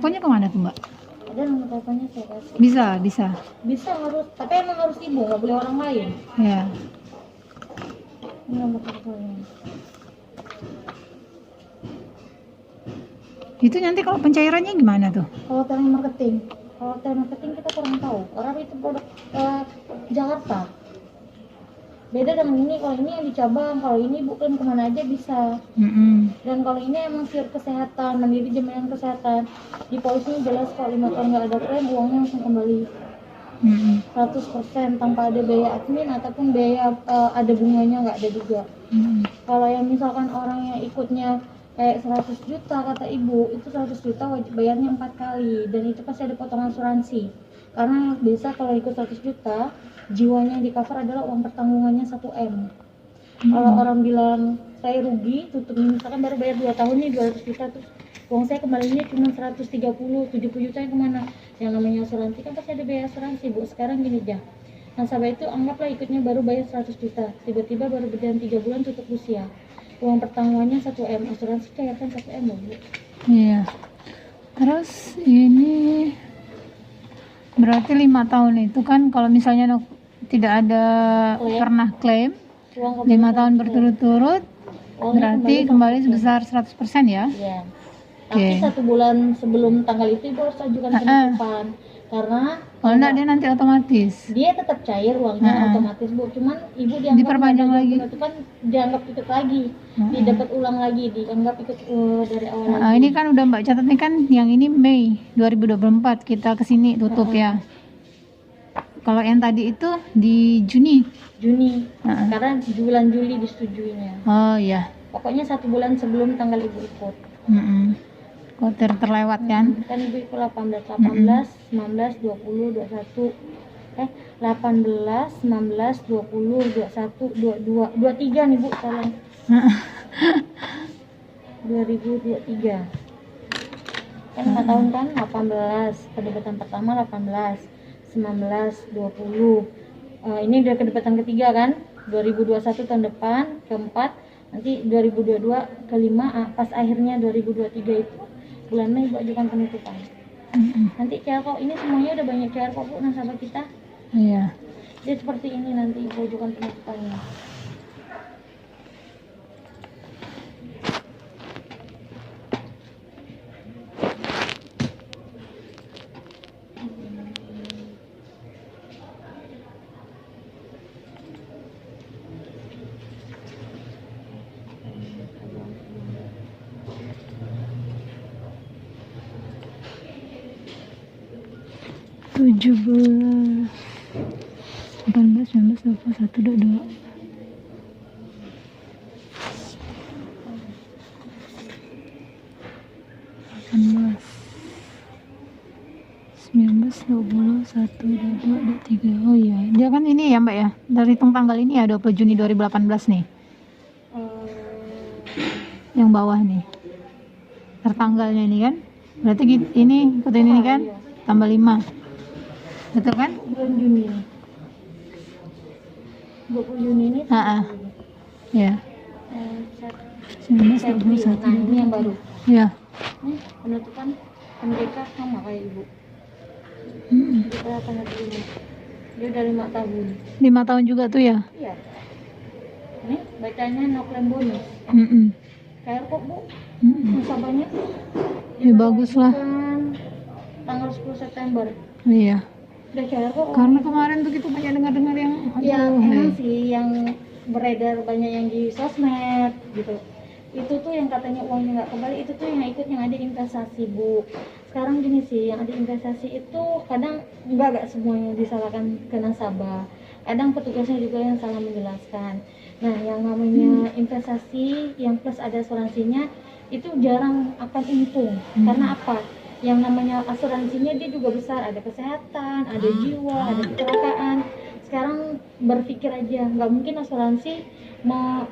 teleponnya kemana tuh Mbak? Ada nomor teleponnya saya kasih. Bisa. Harus, tapi emang harus ibu, nggak boleh orang lain. Ya. Ini nomor teleponnya. Itu nanti kalau pencairannya gimana tuh? Kalau telemarketing kita kurang tahu. Orang itu produk Jakarta. Beda dengan ini, kalau ini yang di cabang, kalau ini bukan kemana aja bisa. Dan kalau ini emang pure kesehatan, mandiri jaminan kesehatan. Di polisnya jelas kalau 5 tahun nggak ada klaim, uangnya langsung kembali. 100% tanpa ada biaya admin ataupun biaya ada bunganya, nggak ada juga. Kalau yang misalkan orang yang ikutnya kayak 100 juta kata ibu, itu 100 juta wajib bayarnya 4 kali dan itu pasti ada potongan asuransi. Karena biasa kalau ikut 100 juta, jiwanya yang di cover adalah uang pertanggungannya 1M. Kalau orang bilang saya rugi, tutup misalkan baru bayar 2 tahun nih 200 juta, terus uang saya kembalinya cuma 130, 70 juta yang kemana? Yang namanya asuransi kan pasti ada biaya asuransi bu. Sekarang gini aja, nasabah itu anggaplah ikutnya baru bayar 100 juta, tiba-tiba baru berjalan 3 bulan tutup usia, uang pertanggungannya 1M, asuransi cairkan 1M bu. Iya. Terus ini berarti 5 tahun itu kan kalau misalnya tidak ada pernah klaim 5 tahun berturut-turut berarti kembali sebesar 100% ya? Iya. Tapi 1 bulan sebelum tanggal itu ibu harus ajukan penutupan karena kalau enggak dia nanti otomatis. Dia tetap cair uangnya otomatis bu, cuman ibu diperpanjang lagi. Penutupan dianggap ikut lagi, didapat ulang lagi, dianggap ikut dari awal lagi. Ini kan udah Mbak catat nih kan, yang ini Mei 2024 kita kesini tutup ya. Kalau yang tadi itu di Juni. Karena bulan Juli disetujuinya. Oh iya. Pokoknya 1 bulan sebelum tanggal ibu ikut. Kok terlewat kan? Kan ibu ikut 18, 19, 20, 21. 18, 19, 20, 21, 22, 23 nih bu, tolong. 2023. Kan 4 tahun kan, 18. Kedebatan pertama 18. 19, 20. Ini udah kedebatan ketiga kan, 2021 tahun depan, keempat, nanti 2022 kelima, pas akhirnya 2023 itu bulan Mei ibu ajukan penutupan. Nanti cair kok, ini semuanya udah banyak cair kok bu, nasabah kita. Iya. Jadi seperti ini nanti ibu ajukan penutupannya. Tujuh belas, 18, 19, 21, 22. Oh iya, dia kan ini ya Mbak ya, dari hitung tanggal ini ya 20 Juni 2018 nih. Yang bawah nih, tertanggalnya ini kan, berarti ini ikutin ini kan, tambah 5. Betul kan? Bulan Juni. 20 Juni ini. Ya. 19, 21. Nah, ini yang baru. Ya. Penutupan MDK sama kayak ibu. Kita tanggal ini. Dia udah 5 tahun. 5 tahun juga tuh ya? Iya. Ini bacanya no claim bonus. Cair kok bu. Nasabahnya. Ya bagus lah. Tanggal 10 September. Iya. Udah cair kok. Karena kemarin tuh kita banyak dengar-dengar yang emang sih yang beredar banyak yang di sosmed gitu. Itu tuh yang katanya uangnya nggak kembali, itu tuh yang ikut yang ada investasi bu. Sekarang gini sih, yang ada investasi itu kadang nggak semuanya disalahkan ke nasabah. Kadang petugasnya juga yang salah menjelaskan. Nah, yang namanya investasi yang plus ada asuransinya itu jarang akan untung. Karena apa? Yang namanya asuransinya dia juga besar, ada kesehatan, ada jiwa, ada kecelakaan. Sekarang berpikir aja, nggak mungkin asuransi,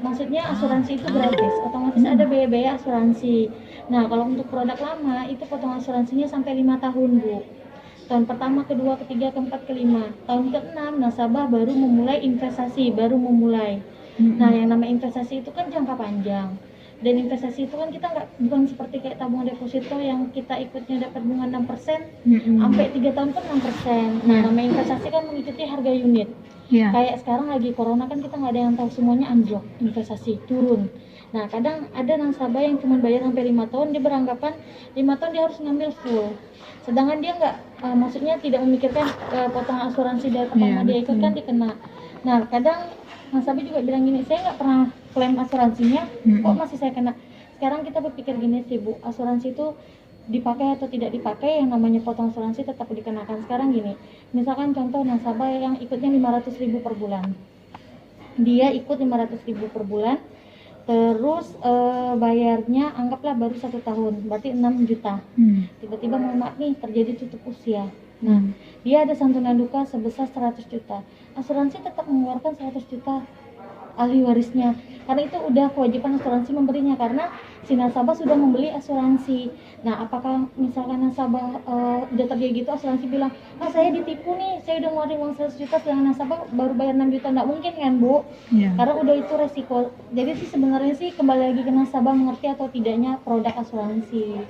maksudnya asuransi itu gratis, otomatis ada biaya-biaya asuransi. Nah, kalau untuk produk lama itu potongan asuransinya sampai 5 tahun bu. Tahun pertama, kedua, ketiga, keempat, kelima. Tahun ke-6 nasabah baru memulai investasi, baru memulai. Nah, yang namanya investasi itu kan jangka panjang. Dan investasi itu kan kita bukan seperti kayak tabungan deposito yang kita ikutnya dapat bunga 6%, sampai 3 tahun pun 6%. Nah, namanya investasi kan mengikuti harga unit. Iya. Kayak sekarang lagi corona kan kita nggak ada yang tahu, semuanya anjlok, investasi turun. Nah, kadang ada nasabah yang cuma bayar sampai 5 tahun, dia beranggapan 5 tahun dia harus ngambil full. Sedangkan dia nggak, maksudnya tidak memikirkan potongan asuransi dari pertama dia ikut kan dikena. Nah, kadang nasabah juga bilang gini, saya nggak pernah klaim asuransinya, kok masih saya kena. Sekarang kita berpikir gini sih Bu, asuransi itu dipakai atau tidak dipakai, yang namanya potong asuransi tetap dikenakan. Sekarang gini, misalkan contoh nasabah yang ikutnya 500.000 per bulan, dia ikut 500.000 per bulan, terus bayarnya anggaplah baru 1 tahun, berarti 6 juta. Tiba-tiba mohon maaf nih terjadi tutup usia. Nah, dia ada santunan duka sebesar 100 juta. Asuransi tetap mengeluarkan 100 juta ahli warisnya, karena itu udah kewajiban asuransi memberinya, karena si nasabah sudah membeli asuransi. Nah, apakah misalkan nasabah udah terjadi gitu, asuransi bilang, saya ditipu nih, saya udah ngeluarin uang 100 juta sedangkan nasabah baru bayar 6 juta, nggak mungkin kan Bu? Karena udah itu resiko. Jadi sih sebenarnya sih kembali lagi ke nasabah mengerti atau tidaknya produk asuransi.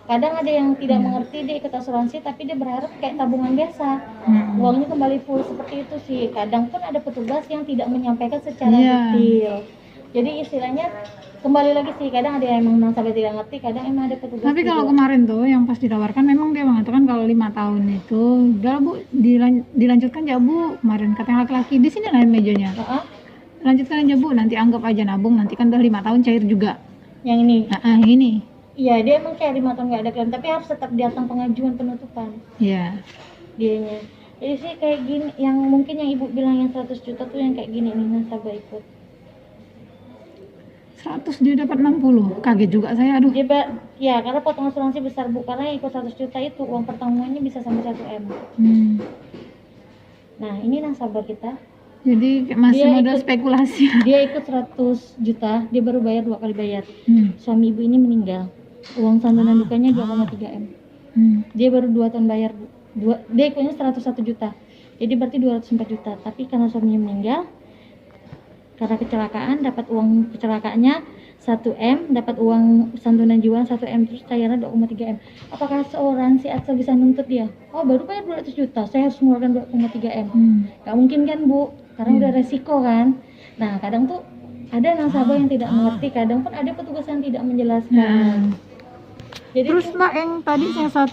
Kadang ada yang tidak mengerti, dia ikut asuransi tapi dia berharap kayak tabungan biasa, uangnya kembali full, seperti itu sih. Kadang pun ada petugas yang tidak menyampaikan secara detail. Jadi istilahnya kembali lagi sih, kadang ada yang emang nasabah tidak ngerti, kadang emang ada petugas. Tapi kalau kemarin tuh yang pas ditawarkan memang dia mengatakan kalau 5 tahun itu udah Bu, dilanjutkan ya Bu, kemarin kata yang laki-laki di sini lah mejanya. Lanjutkan aja Bu, nanti anggap aja nabung, nanti kan udah 5 tahun cair juga. Yang ini? Yang ini. Iya, dia emang kayak 5 tahun nggak ada klaim, tapi harus tetap datang pengajuan penutupan. Iya. Dianya. Jadi sih kayak gini, yang mungkin yang Ibu bilang yang 100 juta tuh yang kayak gini nih nasabah ikut. 100 dia dapat 60, kaget juga saya, aduh. Ya, karena potong asuransi besar Bu, karena yang ikut 100 juta itu uang pertanggungannya bisa sampai 1 M. Nah, ini nasabah kita. Jadi masih modal spekulasi. Dia ikut 100 juta, dia baru bayar 2 kali bayar. Suami Ibu ini meninggal. Uang santunan dukanya 2,3 M. Dia baru 2 tahun bayar. Dia ikutnya 101 juta. Jadi berarti 204 juta. Tapi karena suaminya meninggal, karena kecelakaan, dapat uang kecelakaannya 1 M, dapat uang santunan jiwa 1 M, terus cairannya 2,3 M. Apakah seorang si Atsa bisa nuntut dia? Oh, baru bayar 200 juta, saya harus mengeluarkan 2,3 M. Gak mungkin kan Bu, karena udah resiko kan. Nah, kadang tuh ada nasabah yang tidak mengerti, kadang pun ada petugas yang tidak menjelaskan. Jadi terus Mbak yang tadi yang 1